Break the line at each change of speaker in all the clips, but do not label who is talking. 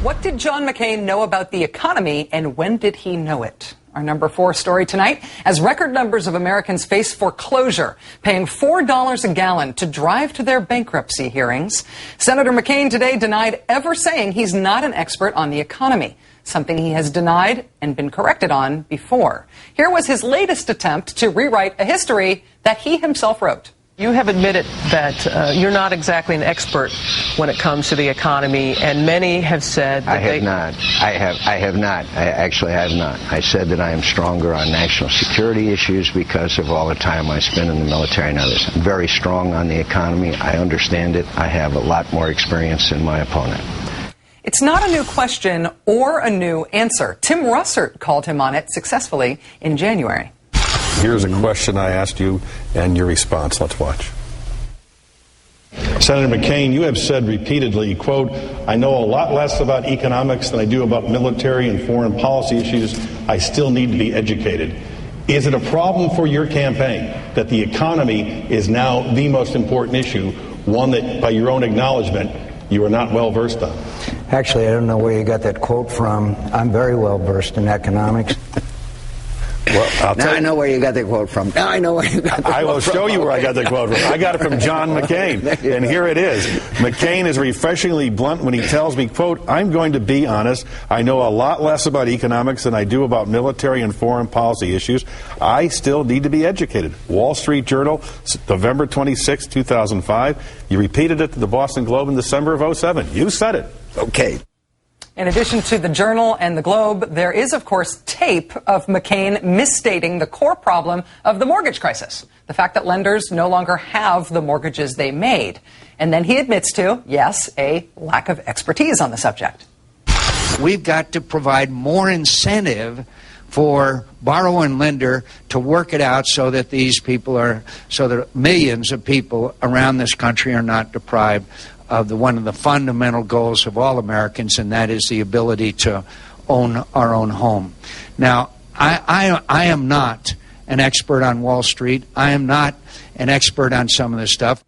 What did John McCain know about the economy, and when did he know it? Our number 4 story tonight, as record numbers of Americans face foreclosure, paying $4 a gallon to drive to their bankruptcy hearings. Senator McCain today denied ever saying he's not an expert on the economy, something he has denied and been corrected on before. Here was his latest attempt to rewrite a history that he himself wrote.
You have admitted that you're not exactly an expert when it comes to the economy, and many have said that
I have not. I said that I am stronger on national security issues because of all the time I spend in the military and others. I'm very strong on the economy. I understand it. I have a lot more experience than my opponent.
It's not a new question or a new answer. Tim Russert called him on it successfully in January.
Here's a question I asked you and your response. Let's watch.
Senator McCain, you have said repeatedly, quote, I know a lot less about economics than I do about military and foreign policy issues. I still need to be educated. Is it a problem for your campaign that the economy is now the most important issue, one that, by your own acknowledgement, you are not well versed on?
Actually, I don't know where you got that quote from. I'm very well versed in economics.
Well, I know where you got the quote from. Now I know where you got the quote from.
I will show you where I got the quote from. I got it from John McCain, and here it is. McCain is refreshingly blunt when he tells me, quote, I'm going to be honest. I know a lot less about economics than I do about military and foreign policy issues. I still need to be educated. Wall Street Journal, November 26, 2005. You repeated it to the Boston Globe in December of 2007. You said it.
Okay.
In addition to the Journal and the Globe, there is, of course, tape of McCain misstating the core problem of the mortgage crisis, the fact that lenders no longer have the mortgages they made. And then he admits to, yes, a lack of expertise on the subject.
We've got to provide more incentive for borrower and lender to work it out so that these people so that millions of people around this country are not deprived of one of the fundamental goals of all Americans, and that is the ability to own our own home. Now, I am not an expert on Wall Street. I am not an expert on some of this stuff.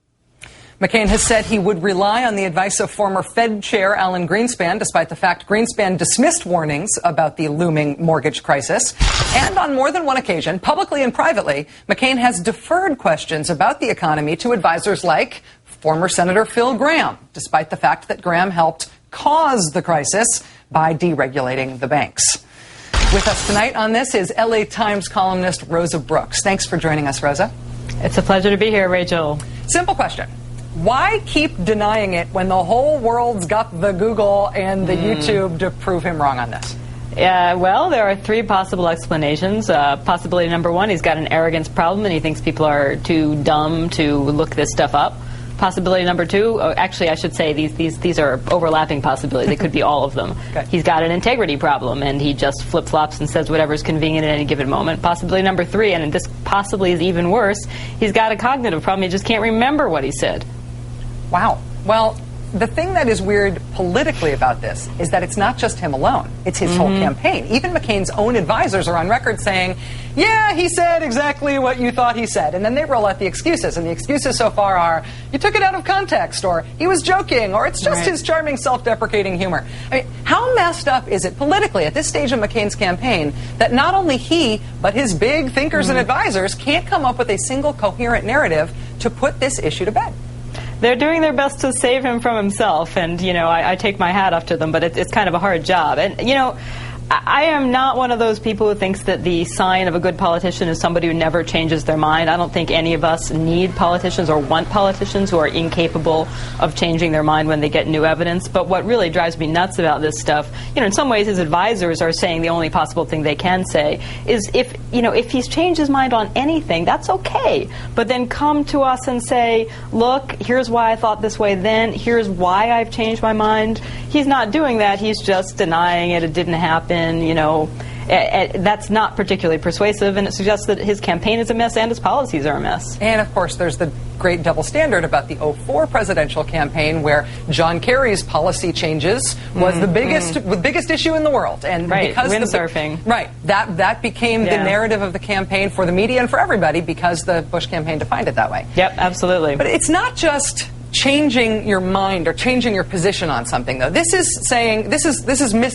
McCain has said he would rely on the advice of former Fed Chair Alan Greenspan, despite the fact Greenspan dismissed warnings about the looming mortgage crisis. And on more than one occasion, publicly and privately, McCain has deferred questions about the economy to advisors like former Senator Phil Gramm, despite the fact that Gramm helped cause the crisis by deregulating the banks. With us tonight on this is LA Times columnist Rosa Brooks. Thanks for joining us, Rosa.
It's a pleasure to be here, Rachel.
Simple question. Why keep denying it when the whole world's got the Google and the YouTube to prove him wrong on this?
Well, there are 3 possible explanations. Possibility number 1, he's got an arrogance problem and he thinks people are too dumb to look this stuff up. Possibility number 2, actually I should say these are overlapping possibilities. They could be all of them. Okay. He's got an integrity problem and he just flip-flops and says whatever's convenient at any given moment. Possibility number 3, and this possibly is even worse, he's got a cognitive problem. He just can't remember what he said.
Wow. Well, the thing that is weird politically about this is that it's not just him alone. It's his whole campaign. Even McCain's own advisors are on record saying, yeah, he said exactly what you thought he said. And then they roll out the excuses. And the excuses so far are, you took it out of context, or he was joking, or it's just his charming self-deprecating humor. I mean, how messed up is it politically at this stage of McCain's campaign that not only he, but his big thinkers and advisors can't come up with a single coherent narrative to put this issue to bed?
They're doing their best to save him from himself, and, you know, I take my hat off to them, but it's kind of a hard job. And, you know, I am not one of those people who thinks that the sign of a good politician is somebody who never changes their mind. I don't think any of us need politicians or want politicians who are incapable of changing their mind when they get new evidence. But what really drives me nuts about this stuff, you know, in some ways his advisors are saying the only possible thing they can say is if he's changed his mind on anything, that's okay. But then come to us and say, look, here's why I thought this way then, here's why I've changed my mind. He's not doing that. He's just denying it. It didn't happen. You know, that's not particularly persuasive, and it suggests that his campaign is a mess and his policies are a mess.
And, of course, there's the great double standard about the 2004 presidential campaign where John Kerry's policy changes was the biggest issue in the world. And because
windsurfing.
That became the narrative of the campaign for the media and for everybody because the Bush campaign defined it that way.
Yep, absolutely.
But it's not just changing your mind or changing your position on something, though. This is saying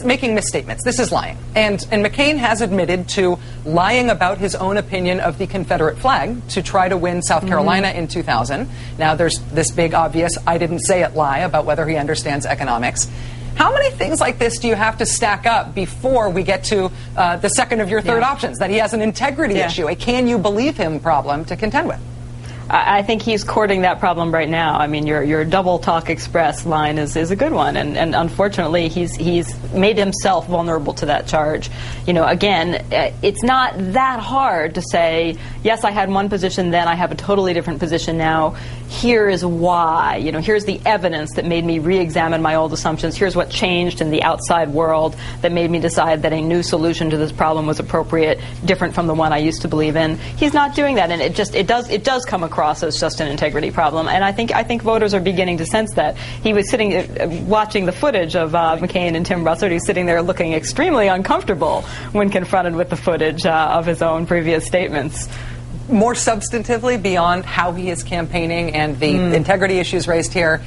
making misstatements. This is lying, and McCain has admitted to lying about his own opinion of the Confederate flag to try to win South Carolina in 2000. Now there's this big obvious "I didn't say it" lie about whether he understands economics. How many things like this do you have to stack up before we get to the second of your third options, that he has an integrity issue, a can you believe him problem to contend with?
I think he's courting that problem right now. I mean, your double talk express line is a good one, and unfortunately, he's made himself vulnerable to that charge. You know, again, it's not that hard to say, yes, I had one position then, I have a totally different position now. Here is why. You know, here's the evidence that made me re-examine my old assumptions. Here's what changed in the outside world that made me decide that a new solution to this problem was appropriate, different from the one I used to believe in. He's not doing that, and it does come across as just an integrity problem, and I think voters are beginning to sense that. He was sitting watching the footage of McCain and Tim Russert. He's sitting there looking extremely uncomfortable when confronted with the footage of his own previous statements.
More substantively, beyond how he is campaigning and the integrity issues raised here,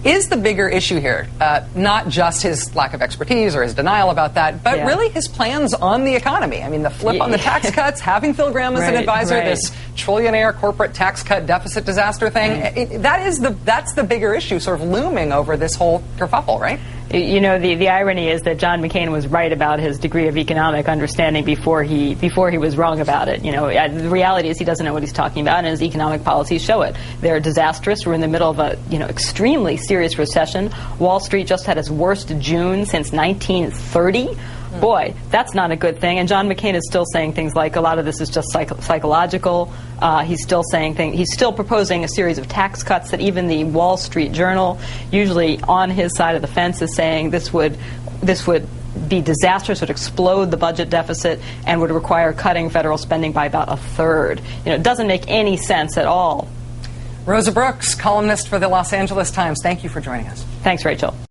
is the bigger issue here not just his lack of expertise or his denial about that, but really his plans on the economy? I mean, the flip on the tax cuts, having Phil Gramm as an advisor, this trillionaire corporate tax cut deficit disaster thing, that's the bigger issue sort of looming over this whole kerfuffle, right?
You know, the irony is that John McCain was right about his degree of economic understanding before he was wrong about it. You know, the reality is he doesn't know what he's talking about, and his economic policies show it. They're disastrous. We're in the middle of a extremely serious recession. Wall Street just had its worst June since 1930. Boy, that's not a good thing. And John McCain is still saying things like a lot of this is just psychological. He's still proposing a series of tax cuts that even the Wall Street Journal, usually on his side of the fence, is saying this would be disastrous, would explode the budget deficit, and would require cutting federal spending by about a third. You know, it doesn't make any sense at all.
Rosa Brooks, columnist for the Los Angeles Times, thank you for joining us.
Thanks, Rachel.